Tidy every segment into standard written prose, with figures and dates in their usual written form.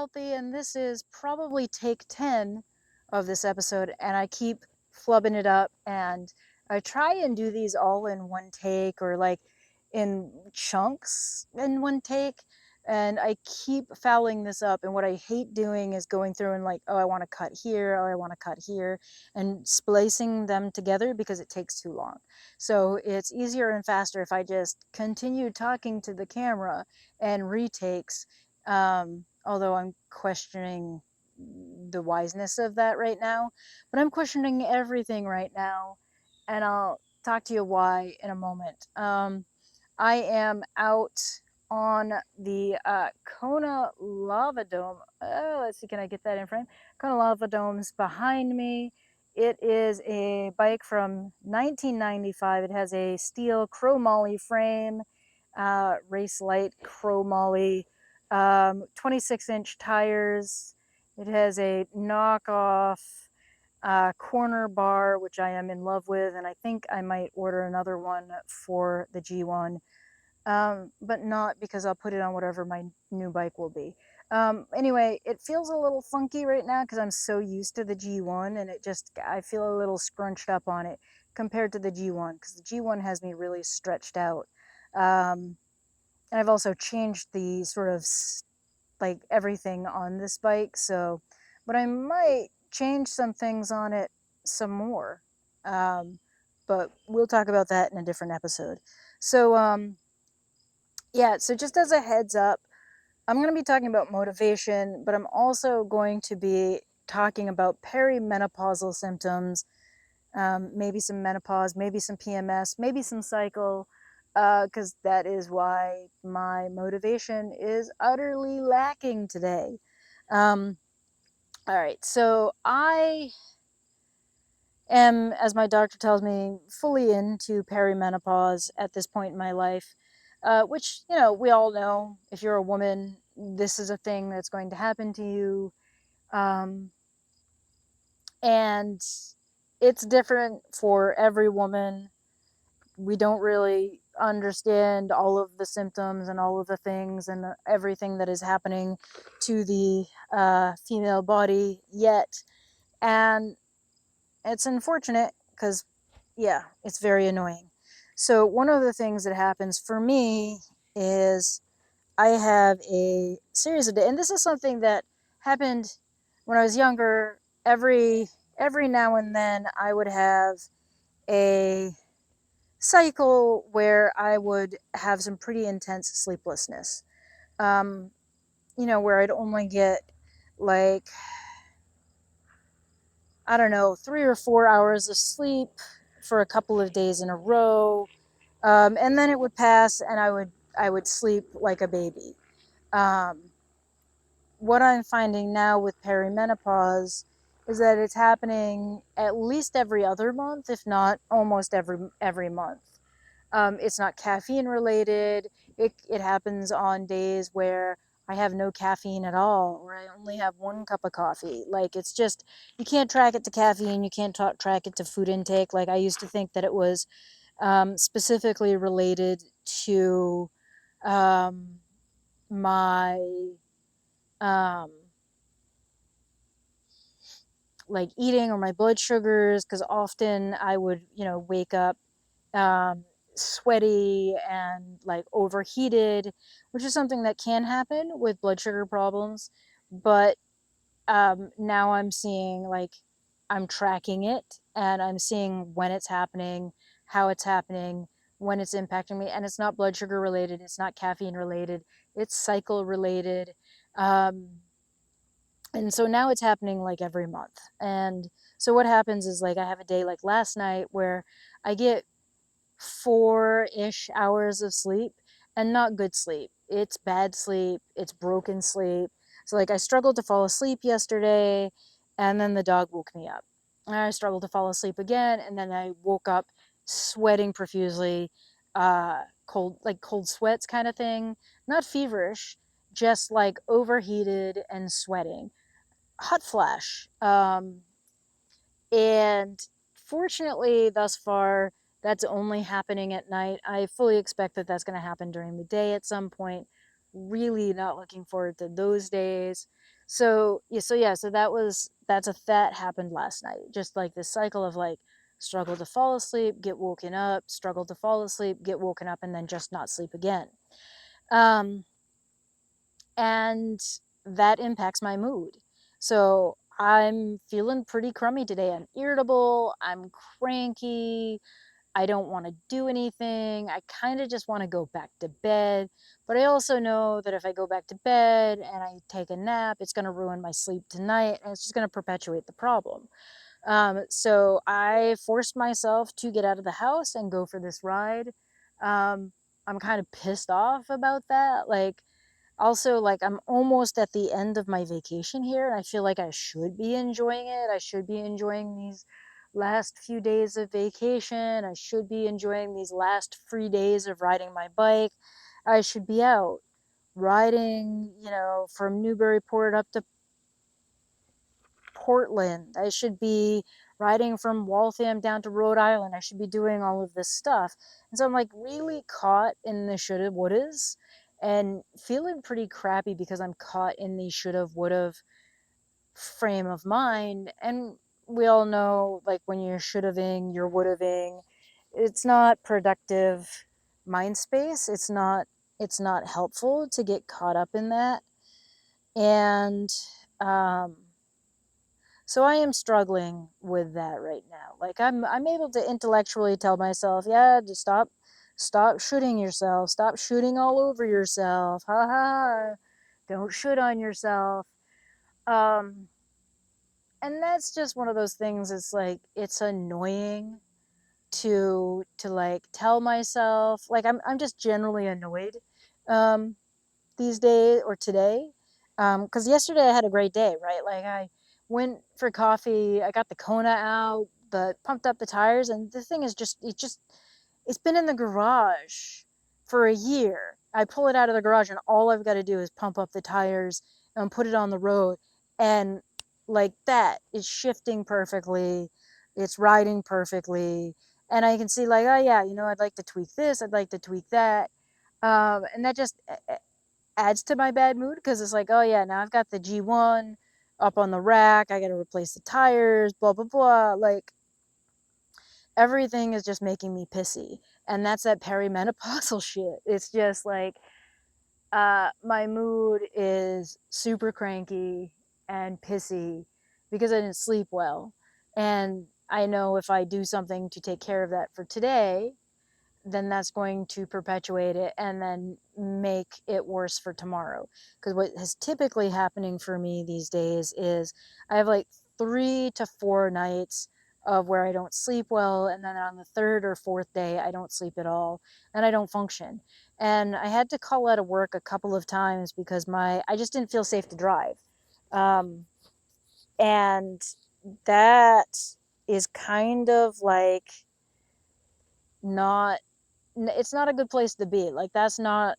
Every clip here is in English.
healthy, and this is probably take 10 of this episode, and I keep flubbing it up, and I try and do these all in one take or like in chunks in one take, and I keep fouling this up. And what I hate doing is going through and like, oh, I want to cut here, oh, I want to cut here, and splicing them together because it takes too long. So it's easier and faster if I just continue talking to the camera and retakes. Although I'm questioning the wiseness of that right now, but I'm questioning everything right now, and I'll talk to you why in a moment. I am out on the Kona Lava Dome. Let's see, can I get that in frame? Kona Lava Dome's behind me. It is a bike from 1995. It has a steel chromoly frame, race light chromoly, 26-inch tires. It has a knockoff corner bar, which I am in love with, and I think I might order another one for the G1, but not because I'll put it on whatever my new bike will be. Anyway, it feels a little funky right now because I'm so used to the G1, and I feel a little scrunched up on it compared to the G1, because the G1 has me really stretched out. And I've also changed the sort of like everything on this bike, so, but I might change some things on it some more. But we'll talk about that in a different episode. So, yeah, so just as a heads up, I'm going to be talking about motivation, but I'm also going to be talking about perimenopausal symptoms, maybe some menopause, maybe some PMS, maybe some cycle, because that is why my motivation is utterly lacking today. All right, so I am, as my doctor tells me, fully into perimenopause at this point in my life, which, we all know, if you're a woman, this is a thing that's going to happen to you. Um, and it's different for every woman. We don't really understand all of the symptoms and all of the things and everything that is happening to the female body yet. And it's unfortunate because, yeah, it's very annoying. So, one of the things that happens for me is I have a series of days, and this is something that happened when I was younger. Every now and then I would have a cycle where I would have some pretty intense sleeplessness. Um, where I'd only get like, I don't know, 3 or 4 hours of sleep for a couple of days in a row. And then it would pass and I would sleep like a baby. Um, what I'm finding now with perimenopause is that it's happening at least every other month, if not almost every month. It's not caffeine related. It happens on days where I have no caffeine at all, or I only have 1 cup of coffee. Like, it's just, you can't track it to caffeine. You can't track it to food intake. Like, I used to think that it was specifically related to um, my um, like eating or my blood sugars, because often I would, wake up um, sweaty and like overheated, which is something that can happen with blood sugar problems. But now I'm seeing, like, I'm tracking it and I'm seeing when it's happening, how it's happening, when it's impacting me. And it's not blood sugar related, it's not caffeine related, it's cycle related. Um, and so now it's happening like every month. And so what happens is, like, I have a day like last night where I get 4-ish hours of sleep, and not good sleep. It's bad sleep, it's broken sleep. So, like, I struggled to fall asleep yesterday, and then the dog woke me up. And I struggled to fall asleep again, and then I woke up sweating profusely, cold sweats kind of thing. Not feverish, just like overheated and sweating. Hot flash. And fortunately, thus far, that's only happening at night. I fully expect that that's going to happen during the day at some point. Really not looking forward to those days. So that happened last night. Just like this cycle of like struggle to fall asleep, get woken up, struggle to fall asleep, get woken up, and then just not sleep again. Um, and that impacts my mood. So I'm feeling pretty crummy today. I'm irritable, I'm cranky, I don't want to do anything. I kind of just want to go back to bed. But I also know that if I go back to bed and I take a nap, it's going to ruin my sleep tonight and it's just going to perpetuate the problem. So I forced myself to get out of the house and go for this ride. Um, I'm kind of pissed off about that. Like, also, like, I'm almost at the end of my vacation here, and I feel like I should be enjoying it. I should be enjoying these last few days of vacation. I should be enjoying these last free days of riding my bike. I should be out riding, from Newburyport up to Portland. I should be riding from Waltham down to Rhode Island. I should be doing all of this stuff. And so I'm like really caught in the shoulda, wouldas and feeling pretty crappy because I'm caught in the shoulda, woulda frame of mind. And we all know, like, when you're shoulda-ing, you're woulda-ing, it's not productive mind space. It's not helpful to get caught up in that. And um so I am struggling with that right now. Like, I'm able to intellectually tell myself, yeah, just stop shooting yourself. Stop shooting all over yourself. Ha ha ha. Don't shoot on yourself. Um and that's just one of those things. It's like it's annoying to like tell myself, like, I'm just generally annoyed um these days or today. Because yesterday I had a great day, right? Like, I went for coffee, I got the Kona out, the pumped up the tires, and the thing is it's been in the garage for a year. I pull it out of the garage and all I've got to do is pump up the tires and put it on the road, and like that is shifting perfectly. It's riding perfectly. And I can see, like, oh yeah, I'd like to tweak this, I'd like to tweak that. And that just adds to my bad mood because it's like, oh yeah, now I've got the G1 up on the rack. I got to replace the tires, blah, blah, blah. Like, everything is just making me pissy. And that's that perimenopausal shit. It's just like, my mood is super cranky and pissy because I didn't sleep well. And I know if I do something to take care of that for today, then that's going to perpetuate it and then make it worse for tomorrow. Because what is typically happening for me these days is I have like 3 to 4 nights of where I don't sleep well, and then on the third or fourth day I don't sleep at all and I don't function. And I had to call out of work a couple of times because I just didn't feel safe to drive. Um, and that is kind of like not it's not a good place to be. Like, that's not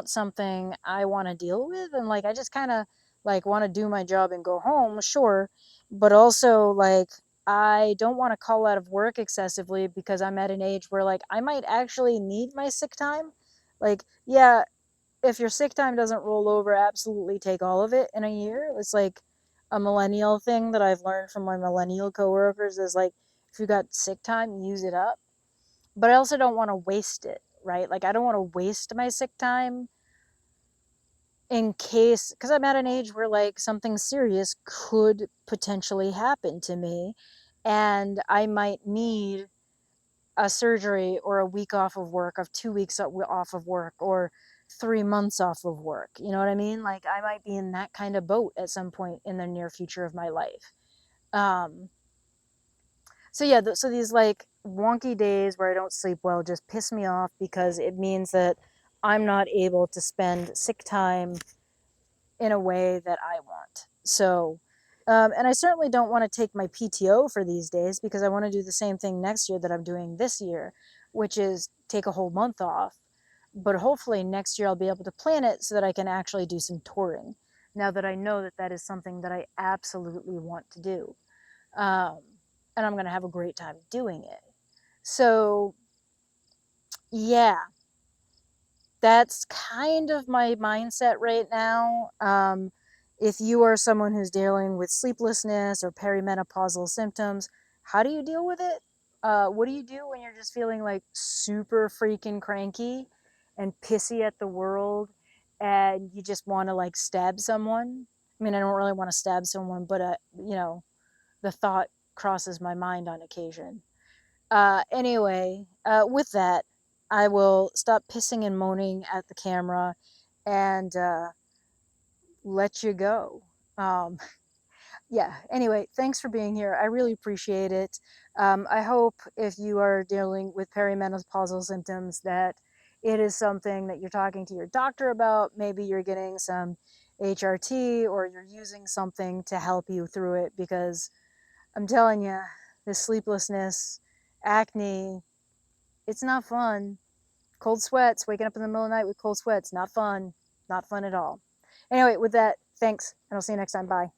something I want to deal with. And like, I just kind of like want to do my job and go home, sure, but also like I don't want to call out of work excessively because I'm at an age where like I might actually need my sick time. Like, yeah, if your sick time doesn't roll over, absolutely take all of it in a year. It's like a millennial thing that I've learned from my millennial coworkers is like, if you got sick time, use it up. But I also don't want to waste it, right? Like, I don't want to waste my sick time in case, because I'm at an age where like something serious could potentially happen to me and I might need a surgery or a week off of work, of 2 weeks off of work, or 3 months off of work. You know what I mean? Like, I might be in that kind of boat at some point in the near future of my life. Um, so yeah, so these like wonky days where I don't sleep well just piss me off because it means that I'm not able to spend sick time in a way that I want. So, and I certainly don't want to take my PTO for these days because I want to do the same thing next year that I'm doing this year, which is take a whole month off. But hopefully next year I'll be able to plan it so that I can actually do some touring. Now that I know that that is something that I absolutely want to do. Um, and I'm going to have a great time doing it. So, yeah, that's kind of my mindset right now. if you are someone who's dealing with sleeplessness or perimenopausal symptoms, how do you deal with it? What do you do when you're just feeling like super freaking cranky and pissy at the world and you just want to like stab someone? I mean, I don't really want to stab someone, but you know, the thought crosses my mind on occasion. Anyway, with that, I will stop pissing and moaning at the camera and let you go. Um, yeah, anyway, thanks for being here. I really appreciate it. I hope if you are dealing with perimenopausal symptoms that it is something that you're talking to your doctor about. Maybe you're getting some HRT or you're using something to help you through it, because I'm telling you, this sleeplessness, acne, it's not fun. Cold sweats, waking up in the middle of the night with cold sweats, not fun. Not fun at all. Anyway, with that, thanks, and I'll see you next time. Bye.